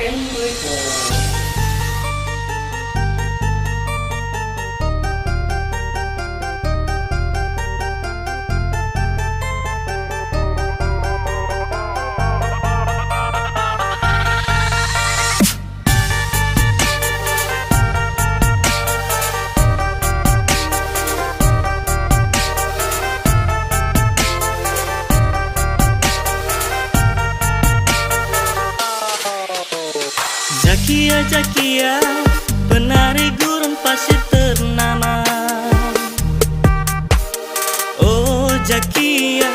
HN Record. Zakia, Zakia, penari gurun pasir ternama. Oh Zakia,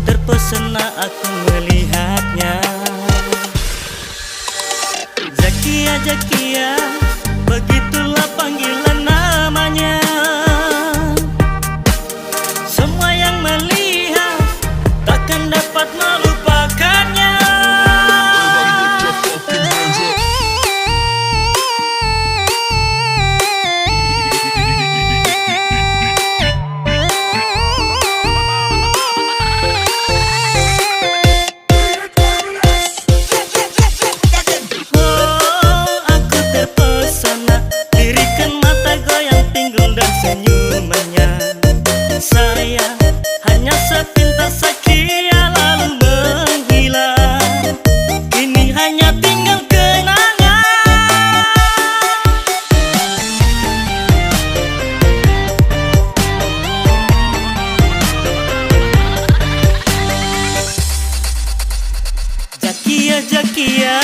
terpesona aku melihatnya. Zakia, Zakia, begitulah panggilan namanya. Semua yang melihat takkan dapat melupakannya. Saya hanya sepintas Zakia lalu menghilang. Kini hanya tinggal kenangan. Zakia, Zakia,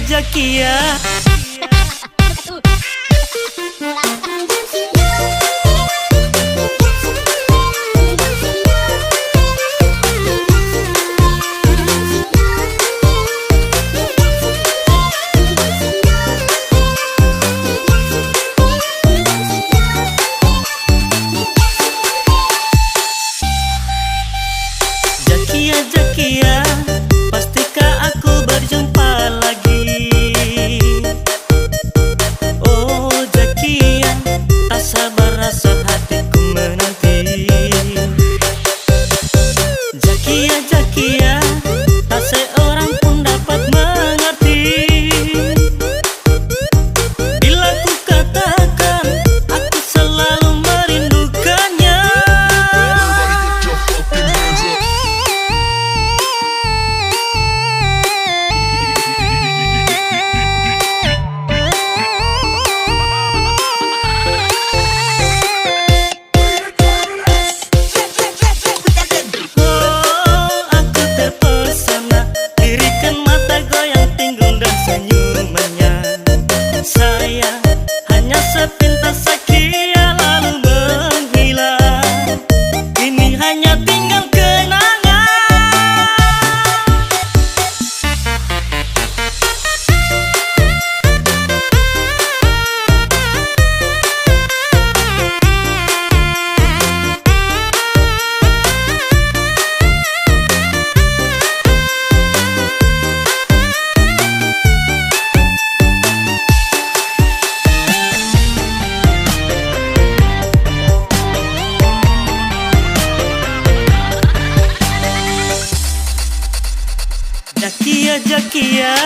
Zakia. Zakia, Zakia, pastikah aku berjumpa lagi? Oh Zakia, tak sabar rasa hatiku menanti. Zakia, Zakia, tak seorang pun dapat mengerti bila ku katakan aku selalu merindukannya. Saya hanya sepintas Zakia lalu menghilang. Kini hanya tinggal kenangan. Zakia, Zakia.